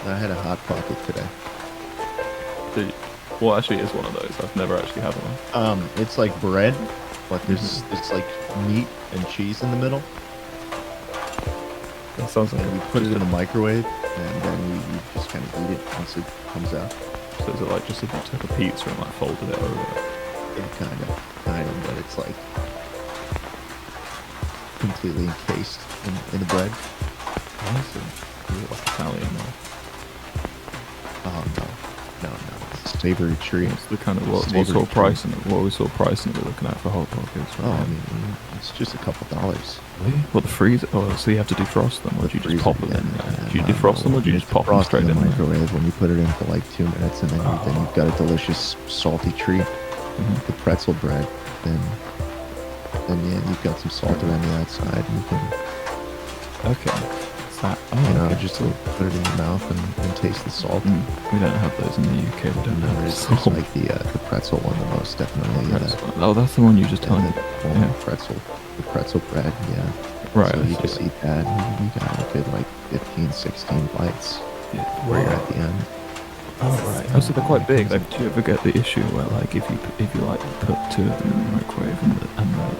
I had a hot pocket today. Well, actually, it is one of those. I've never actually had one. It's like bread, but there's like meat and cheese in the middle. That sounds like And you put it in the microwave, and then you just kind of eat it once it comes out. So is it like just if you took a pizza and like folded it over? Yeah, kind of, but it's like completely encased in the bread. Honestly, is it like Italian or? Oh no, it's savory treat. What's the kind of what sort of pricing? What we sort of pricing are we looking at for hot pockets? Oh, I mean, it's just a couple dollars. Really? What, the freezer? Oh, so you have to defrost them, or do you just pop them in there? Do you defrost them, or do you just pop them straight in the microwave when you put it in for like 2 minutes, and then you've got a delicious salty treat, the pretzel bread. Then yeah, you've got some salt around the outside, and you can. Okay. Okay. Just put it in your mouth and taste the salt. We don't have those in the UK. We don't have It's like the pretzel one the most, definitely. Oh, that's the one you just told me. The pretzel bread, yeah. Right. So you just eat that, and you got a good like 15, 16 bites where you're at the end. Oh, right. Oh, so they're quite big. Like, do you ever get the issue where, like, if you like put 2 of them in the microwave and the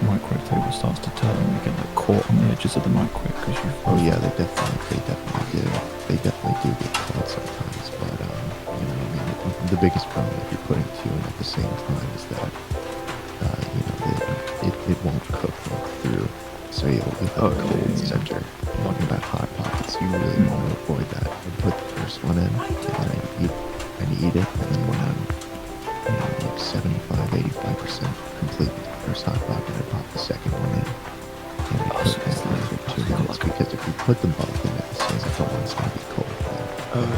microwave table starts to turn, you get like caught on the edges of the microwave because you? Oh yeah, they definitely do. They definitely do get caught sometimes. But I mean, the biggest problem if you're putting 2 in at the same time is that it won't cook through. So you'll have a cold center. Talking about hot pockets, you really want to avoid that. You put the first one in, and you eat it, and then when I'm like 75-85% complete with the first hot pocket, I pop the second one in. And I cook that for 2 minutes, because if you put them both in at the same time, one's going to be cold.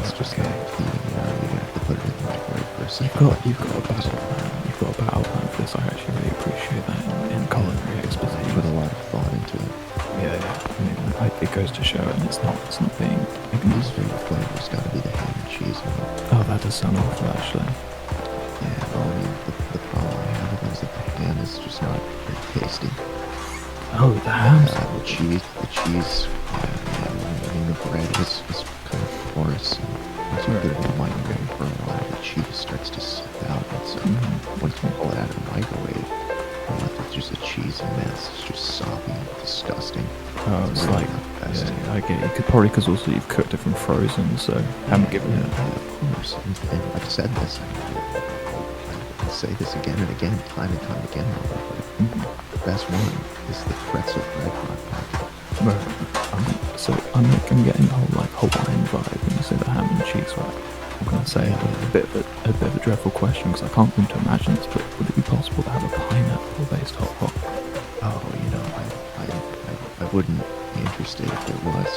It's just not heating. You're going to have to put it in the microwave for a second. You've got a battle plan. You've got a battle plan for this. I actually really appreciate that in culinary exposition. You put a lot of thought into it. Yeah. I mean, it goes to show, and it's not being. My least favorite flavor's got to be the ham and cheese one. Oh, that does sound awful, actually. Yeah, well, I mean, the problem I have with it is that the ham is just not very tasty. Oh, the ham. The cheese. Yeah, I mean, the bread is kind of porous, and once you put it in the microwave for a while, the cheese starts to seep out, and so once you pull it out of the microwave, you're left with just a cheesy mess. It's just soppy and disgusting. Oh, it's really like, yeah, I get it. Because also you've cooked it from frozen, so haven't given it. Of course, and I've said this, I'll say this again and again, time and time again, but the best one is the pretzel bread hot pocket. I'm getting the whole like Hawaiian vibe when you say the ham and cheese, right? I'm going to say a bit of a dreadful question, because I can't seem to imagine this, but would it be possible to have a pineapple-based hot pot? Oh, I wouldn't be interested if it was,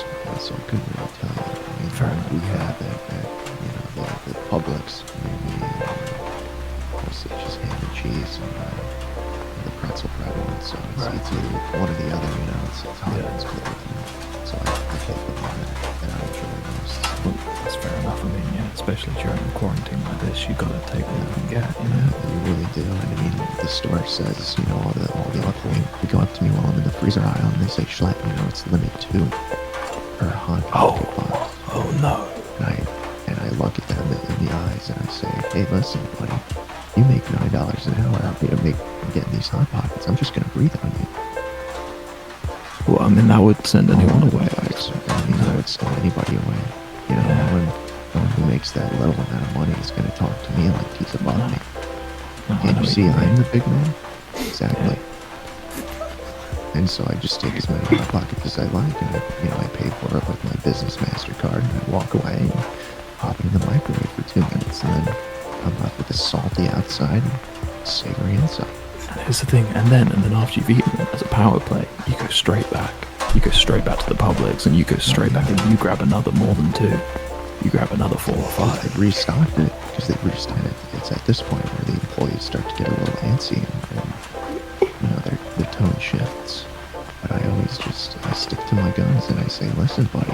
so I couldn't really tell you. I mean, fair enough. We have the Publix, maybe, also just ham and cheese, and the pretzel bread one, so it's either one or the other, it's hot and it's cold, so I take the one that I enjoy most. Well, that's fair enough. I mean, yeah, especially during a quarantine like this, you got to take what you can get, You really do. And I mean, the store says, all the employees, they go up to me while I'm in the freezer aisle and they say, Schlatt, it's limit 2 per hot pocket box. Oh no. And I look at them in the eyes and I say, hey, listen, buddy, you make $9 an hour out me getting these hot pockets. I'm just going to breathe on you. Well, I mean, that would send anyone away. That would send anybody away. Someone who makes that little amount of money is going to talk to me like he's above me. Can't you see I'm the big man? Exactly. Yeah. And so I just take as many hot pockets as I like, and I pay for it with my business MasterCard, and I walk away and pop it in the microwave for 2 minutes, and then I'm left with a salty outside and savory inside. And here's the thing, and then after you've eaten them as a power play, you go straight back. You go straight back to the Publix, and you go straight back, and you grab another more than 2. You grab another 4 or 5. They've restocked it, because they've restocked it. It's at this point where the employees start to get a little antsy, and their tone shifts. But I stick to my guns, and I say, listen, buddy,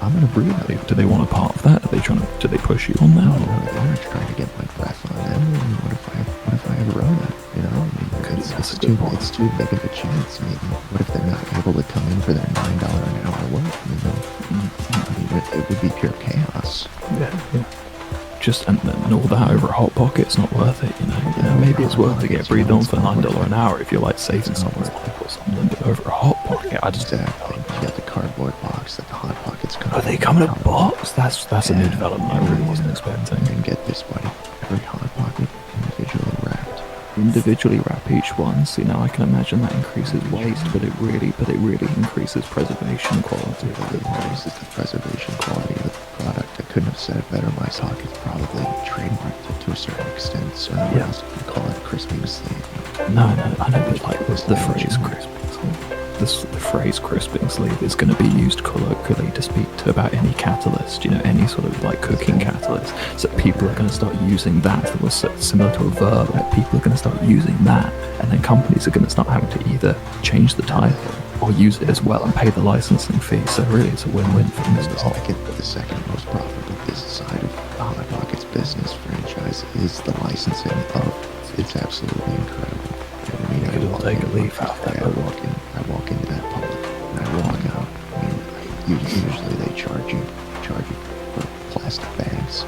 I'm going to breathe on you. Do they want a part of that? Do they push you on that? No, they're trying to get my breath on them. What if I ever run it? It's too big of a chance. I mean, what if they're not able to come in for their $9 an hour work? it would be pure chaos. Yeah. Just and all that over a hot pocket, it's not worth it, you know. Maybe it's worth to get breathed on for $9 an hour if you're like saving someone's life or something, but over a hot pocket, I just Exactly. You got the cardboard box that the hot pockets come. Oh, they come in a box? That's a new development I really wasn't expecting. And get this, buddy. Every hot pocket individually wrapped. Individually wrap each one. See, now I can imagine that increases waste, but it really increases preservation quality. It really increases the preservation quality of the product. I couldn't have said it better. My socket's probably trademarked it to a certain extent, so no one else can call it crisping sleeve. No, I know, but like the phrase crisping sleeve. The phrase crisping sleeve is going to be used colloquially to speak to about any catalyst, you know, any sort of like cooking catalyst. So people are going to start using that. It was similar to a verb. Like people are going to start using that, and then companies are going to start having to either change the title or use it as well and pay the licensing fee. So really, it's a win-win for Mr. Hot. The second most profitable business side of the Hot Pockets business franchise is the licensing of. It's absolutely incredible. I mean, It'll take a leaf out of that. I walk into that public and I walk out. I mean, usually they charge you for plastic bags.